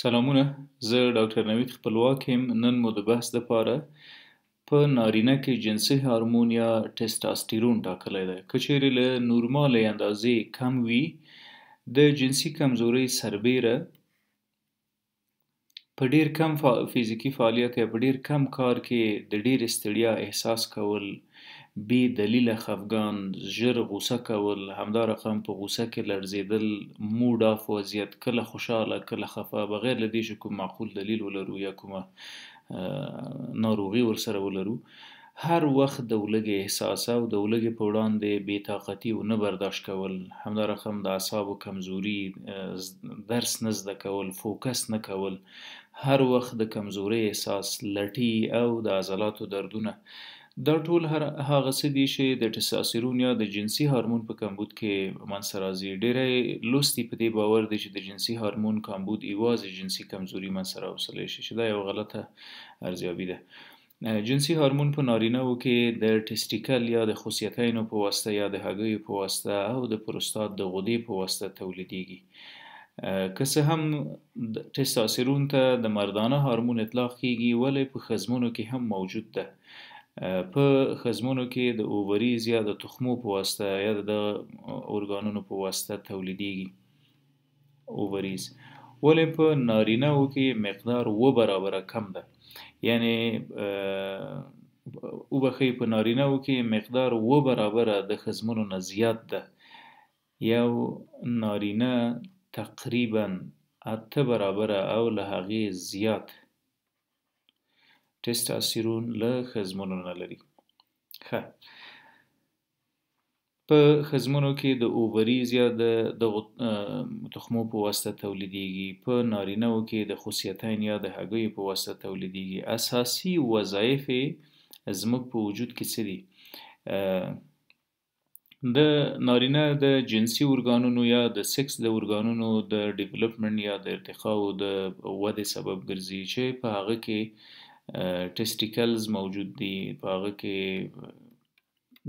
سلامونه، زه ډاکټر نوید خپلواک یم. نن مو د بحث دپاره په نارینه کې جنسي هارمون یا ټسټاسټیرون ټاکلی دی. که چیرې له نورمالې اندازې کم وي، د جنسي کمزورۍ سربیره په ډیر کم فزیکي فعالیت یا په ډیر کم کار کې د ډیرې ستړیا احساس کول، بې دلیله خفګان، ژر غوسه کول، همدارقم په غوسه کې لړزیدل، موډ آف وضعیت، کله خوشحاله کله خفه، بغیر له دې چې کوم معقول دلیل ولرو یا کومه ناروغي ورسره ولرو، هر وخت د ولږې احساس او د ولږې په وړاندې بې طاقتي او نه برداشت کول، همدارقم د اعصابو کمزوري، درس نه زده کول، فوکس نه کول، هر وخت د کمزورۍ احساس، لټي او د عضلاتو دردونه. دا ټول هغه څه دي چې د ټسټاسټیرون یا د جنسي هارمون په کمبود کې منځته راځي. ډېری لوستي په دې باور دي چې د جنسي هارمون کمبود یوازې جنسي کمزوري منځته راوستلی شي، چې دا یو غلطه ارزیابي ده. جنسي هارمون په نارینه‌وو کې د ټسټیکل یا د خصیتینو په واسطه یا د هګیو په واسطه او د پروستات د غدې په واسطه تولیدیږي. که څه هم ټسټاسټیرون ته د مردانه هارمون اطلاق کیږي، ولې په ښځمنو کې هم موجود ده. په ښځمنو کې د اووریز یا د تخمو په واسطه یا د ارګانونو په واسطه تولیدیږي اووریز، ولې په نارینه‌وو کې مقدار 2 برابره کم ده. یعنی وبخښئ، په نارینه‌وو کې مقدار 2 برابره د ښځمنو نه زیات ده. یو نارینه تقریبا 8 برابره او له هغې زیات ټسټاسټیرون له ښځمنو نه لري. ښه، په ښځمنو کې د اووریز یا د تخمو په واسطه تولیدیږي، په نارینه‌وو کې د خصیتین یا د هګیو په واسطه تولیدیږي. اساسي وظایف یې زموږ په وجود کې څه دي؟ د نارینه د جنسي ارګانونو یا د سکس د ارګانونو د ډیولپمنټ یا د ارتقا او د ودې سبب ګرځي، چې په هغه کې ټسټیکلز موجود دي، په هغه کې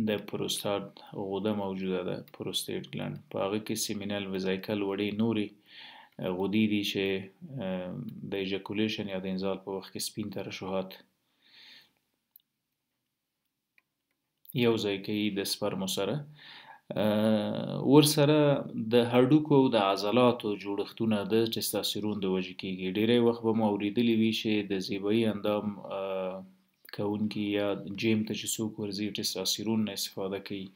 د پروستات غده موجوده ده، پروستیټ ګلند، په هغه کې سیمینل ویزایکل وړې نورې غدې دي چې د ایجاکولیشن یا د انزال په وخت کې سپین ترشحات یو ځای کوي د سپرمو سره. ورسره د هډوکو او د عضلاتو جوړښتونه د ټسټاسټیرون د وجې کېږي. ډېری وخت به مو اورېدلي وي چې د زیبایي اندام کوونکي یا جیم ته چې څوک ورځي ټسټاسټیرون نه استفاده کوي،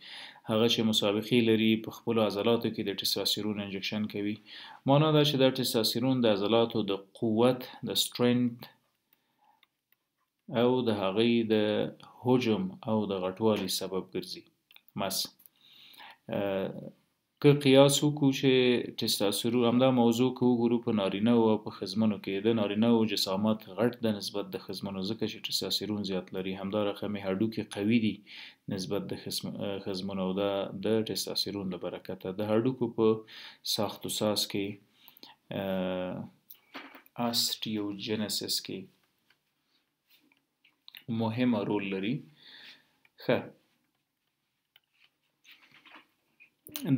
هغه چې مسابقې لري په خپلو عضلاتو کې د ټسټاسټیرون انجکشن کوي. معنا دا چې دا ټسټاسټیرون د عضلاتو د قوت، د سټرینث او د هغې د حجم او د غټوالي سبب ګرځي. که قیاس وکړو چې ټسټاسټیرون همدا موضوع که وګورو په نارینه‌وو او په ښځمنو کې، د نارینه‌وو جسامت غټ ده نسبت د ښځمنو، ځکه چې ټسټاسټیرون زیات لري. همدارقم یې هډوکي قوي دي نسبت د ښځمنو، او دا د ټسټاسټیرون له برکته. د هډوکو په ساخت و ساز کې آسټیوجنسس کې مهمه رول لري. ښه،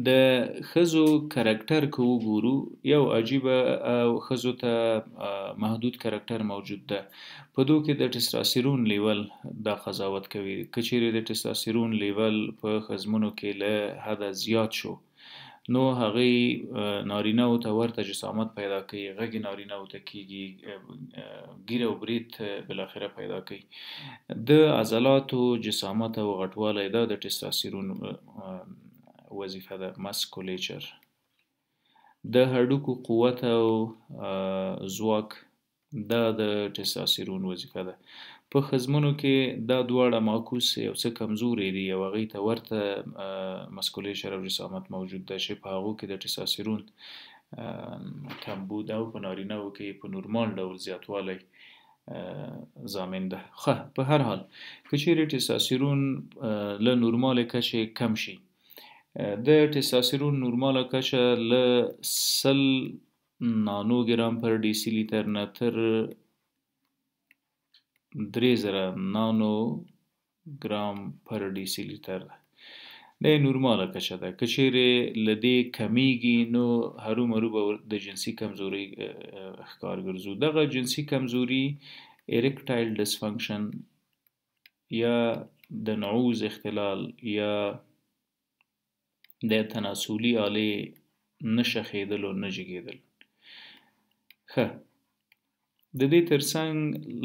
د ښځو کرکټر که وګورو، یو عجیبه او ښځو ته محدود کرکټر موجود ده. په دو کې د ټسټاسټیرون لیول دا قضاوت کوي. که چیرې د ټسټاسټیرون لیول په ښځمنو کې له حده زیات شو، نو هغې نارینه‌وو ته ورته جسامت پیدا کوي، غږ نارینه‌وو ته کېږي، ګیره او برېت بالاخره پیدا کوي. د عضلاتو جسامت او غټوالی دا د ټسټاسټیرون وظیفه ده. مسکولیچر، د هډوکو قوت او ځواک دا د ټسټاسټیرون وظیفه ده. په ښځمنو کې دا دواړه معکوس یو څه کمزوري دي او هغې ته ورته مسکولیچر او جسامت موجود ده، چې په هغو کې د ټسټاسټیرون کمبود او په نارینه‌وو کې په نورمال ډول زیاتوالی ضامن ده. ښه، په هر حال که چیرې ټسټاسټیرون له نورمالې کچې کم شي، د ټسټاسټیرون نورماله کچه له 100 نانوګرام پر ډیسي لیتر نه تر 3000 نانوګرام پر ډیسي لیتر ده. دا نورماله کچه ده. که چیرې له دې کمیږي نو هرومرو به د جنسي کمزوري ښکار ګرځو. دغه جنسي کمزوري اریکټایل ډسفنکشن یا د نعوز اختلال یا د تناسلي آلې نه شخېدل او نه جګېدل. ښه، د دې ترڅنګ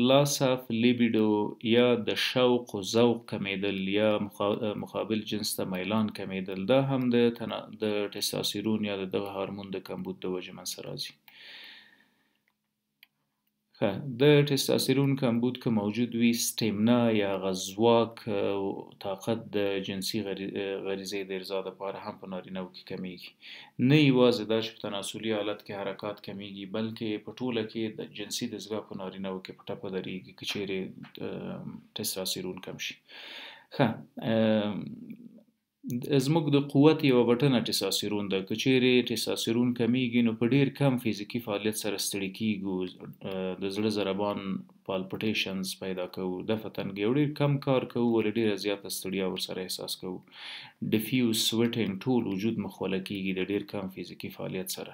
لاس اف لیبیډو یا د شوق و ذوق کمیدل یا مقابل جنس ته میلان کمیدل دا هم د ټستوستیرون یا د دغه هارمون د کمبود د وجې منځته راځي. د ټستوستیرون کمبود که موجود وي سټیمنا یا غځواک او طاقت د جنسي غریزې د ارضا دپاره هم په نارینه‌وو کې کمیږي. نه یوازې دا چې په تناسلي حالت کې حرکات کمیږي بلکې په ټوله کې د جنسي دستګاه په نارینه‌وو کې په ټپه درېږي که چیرې ټستوستیرون کم شي. زموږ د قوت یوه بټنه ټستوستیرون ده. که چیرې ټستوستیرون کمیږي نو په ډېر کم فزیکي فعالیت سره ستړي کیږو، د زړه ضربان پالپټیشنز پیدا کوو، دفع تنګي او ډېر کم کار کوو ولې ډېره زیاته ستړیا ورسره احساس کوو. ډیفیوز سویټینګ ټول وجود مخوله کیږي د ډېر کم فزیکي فعالیت سره.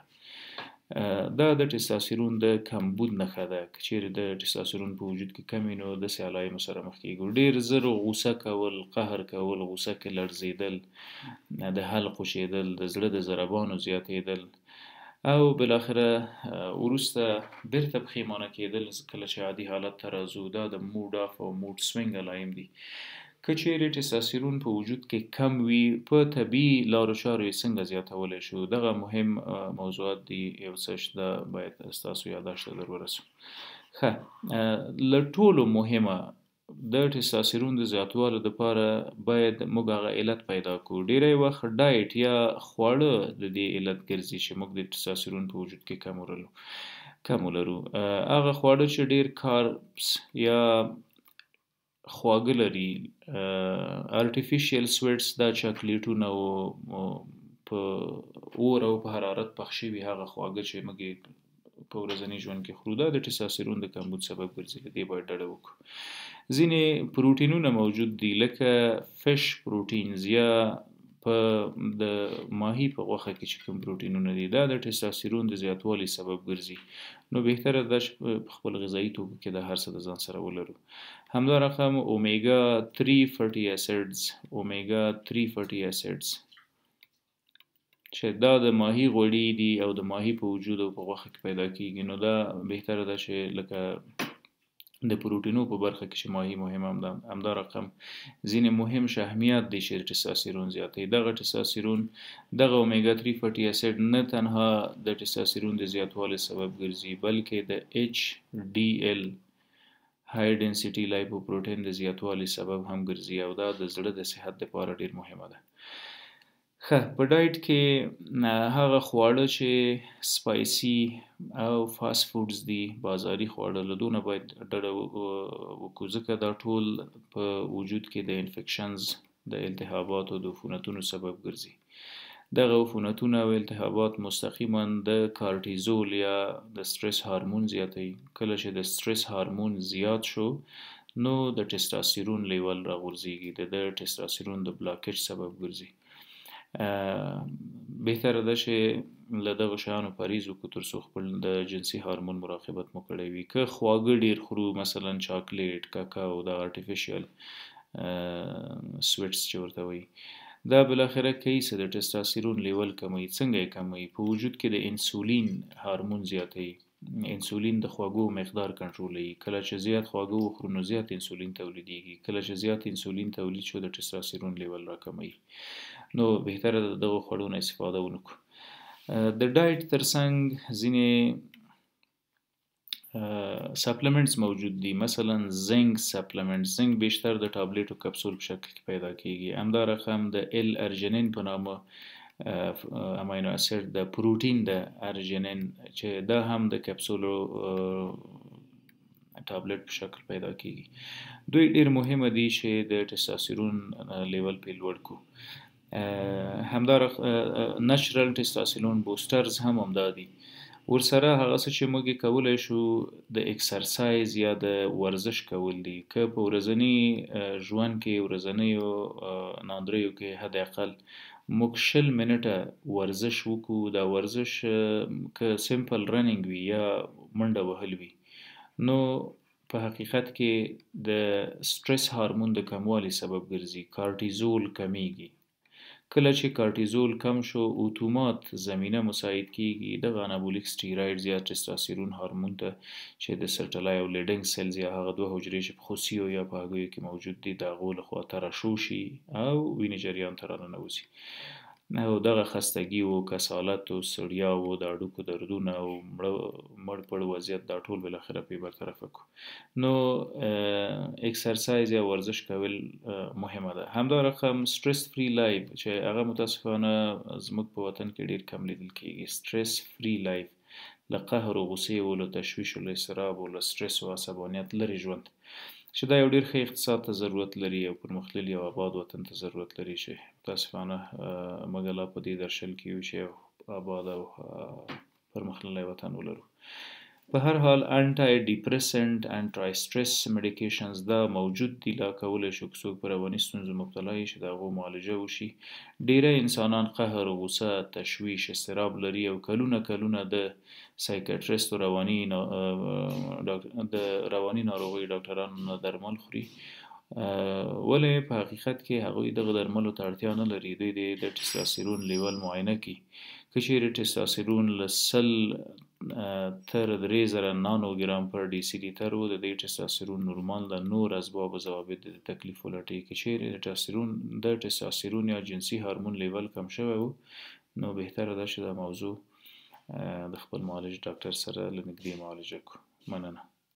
دا د ټستوستیرون د کمبود نښه ده. که چیرې د ټستوستیرون په وجود کې کم وي نو داسې علایمو سره مخ کیږو. ډېر زر غوسه کول، قهر کول، غوسه کې لړزېدل، د حلق وچېدل، د زړه د ضربانو زیاتېدل او بالاخره وروسته بیرته پښیمانه کېدل کله چې عادي حالت ته راځو. دا د موډ آف او موډ سوینګ علایم دي. که چیرې ټستوستیرون په وجود کې کم وي په طبیعي لارو چارو یې څنګه زیاتولی شو، دغه مهم موضوعات دي. یو څه شته باید ستاسو یاداشت ته در ورسوم. ښه، له ټولو مهمه د ټستوستیرون د زیاتوالي دپاره باید موږ هغه علت پیدا کړو. ډېری وخت ډایټ یا خواړه د دې علت ګرځي چې موږ د ټستوستیرون په وجود کې کم ولرو. هغه خواړه چې ډېر کاربس یا خواږه لري، ارټیفیشیل سویټس، دا چاکلیټونه او په اور او په حرارت پخ شوي هغه خواږه چې موږ په ورځني ژوند کې خورو، دا د ټستوستیرون د کمبود سبب ګرځي. له دې باید ډډه وکړو. ځینې پروټینونه موجود دي لکه فش پروټینز یا په د ماهي په غوښه کې چې کوم پروټینونه دي، دا د ټستوستیرون د زیاتوالي سبب ګرځي. نو بهتره ده چې په خپل غذایي توکو کې دا هر څه د ځان سره ولرو. همدا رقم اومیګا 3 فټي اسیډز، اومیګا 3 فټي اسیډز چې دا د ماهي غوړي دي او د ماهي په وجود او په غوښه کې پیدا کیږي. نو دا بهتره ده چې لکه د پروټینو په برخه کې چې ماهي مهم هم ده. همدا رقم ځینې مهم شحمیات دي چې ټستوستیرون زیاتوي. دغه ټستوستیرون دغه اومیګا 3 فټي اسیډ نه تنها د ټستوستیرون د زیاتوالي سبب ګرځي بلکې د HDL های ډنسیټي لایپوپروټین د زیاتوالي سبب هم ګرځي او دا د زړه د صحت لپاره ډېر مهمه ده. ښه، په ډایټ کې هغه خواړه چې سپایسي او فاست فودز دي، بازاري خواړه، له دونه باید ډډه وکړو ځکه دا ټول په وجود کې د انفیکشنز، د التهاباتو، د عفونتونو سبب ګرځي. دغه عفونتونه او التهابات مستقیما د کارټیزول یا د سټرس هارمون زیاتوي. کله چې د سټرس هارمون زیات شو نو د ټستوستیرون لیول راغورځېږي، د ټستوستیرون د بلاکیج سبب ګرځي. بهتره ده چې له دغه شیانو پرهیز وکړو تر څو خپل د جنسي هارمون مراقبت مو کړی وي. که خواږه ډېر خورو، مثلا چاکلیټ، کاکاو، د ارټیفیشیل سویټس چې ورته وایي، دا بالاخره کوي چې د ټستوستیرون لیول کموي. څنګه یې کموي؟ په وجود کې د انسولین هارمون زیاتوي. انسولین د خواږو مقدار کنټرولوي. کله چې زیات خواږه وخورو نو زیات انسولین تولیدېږي. کله چې زیات انسولین تولید شو د ټستوستیرون لیول راکموي. نو بهتره ده دغه خوړو نه استفاده ونه کړو. د ډایټ ترڅنګ ځینې سپلمنټس موجود دي، مثلا زنک سپلمنټ. زنک بیشتر د ټابلیټو کپسول په شکل کې پیدا کیږي. همدا رقم د ال ارجنین په نامه امینو اسید، د پروټین د ارجنین چې دا هم د کپسولو ټابلیټ په شکل پیدا کیږي. دوی ډیر مهمه دي چې د ټستوستیرون لیول په لوړ کړو. همدا نشرل ټستوستیرون بوسترز هم همدا دي. ورسره هغه څه چې موږ کولی شو د اکسرسایز یا د ورزش کول دي، که په ورځني ژوند کې ورځنیو ناندریو کې حد اقل موږ 20 منټه ورزش وکړو. دا ورزش که سمپل رننګ وي یا منډه وهل وي، نو په حقیقت کې د سټرس هارمون د کموالي سبب ګرځي، کارټیزول کمیږي. کله چې کارټیزول کم شو، اتومات زمینه مساعد کیږي دغه انابولیک سټیرایډز یا ټستوستيرون هورمون ته، چې د سرټلای او لیډنګ سیلز یا هغه دوه حجرې چې په خوسیو یا په هګیو کې موجود دي د هغو له خوا ترشح شي او وینې جریان ته راننوځي. او دغه خستګي او کسالت او ستړیا او د هډوکو دردونه او مړ پړ وضعیت دا ټول بالاخره پې برطرف کړو. نو اکسرسایز یا ورزش کول مهمه ده. همدارقم سټرس فری لایف چې هغه متاسفانه زموږ په وطن کې ډیر کم لیدل کیږي. سټرس فری لایف له قهر او غصې او له تشویش او له اضطراب او له سټرس او عصبانیت لري ژوند، چې دا یو ډیر ښه اقتصاد ته ضرورت لري او پرمختللي او آباد وطن ته ضرورت لري، چې متاسفانه موږ لا په دې درشل کې یو چې یو آباد او پرمختللی وطن ولرو. په هر حال انټای ډیپریسنټ، انټای سټرس میډیکیشنز دا موجود دي، لا کولی شو که څوک په رواني ستونزو مبتلا وي چې د هغو معالجه وشي. ډیری انسانان قهر، غوسه، تشویش، اضطراب لري او کلونه کلونه د سایکیټریسټ او د رواني ناروغیو ډاکټرانو نه درمل خوري. ولې په حقیقت کې هغوی دغه درملو ته اړتیا نه لري. دوی د ټستوستيرون لیول معاینه کړي. که چیرې ټستوستيرون له 100 تر 3000 نانو ګرام پر ډي سي لیټر و، د دې ټستوستيرون نورمال د نور اسباب او ضوابط د تکلیف ولټوي. که چیرې د ټستوستيرون یا جنسي هارمون لیول کم شوی و، نو بهتره ده چې دا موضوع د خپل معالج ډاکټر سره له نږدې معالجه کړو. مننه.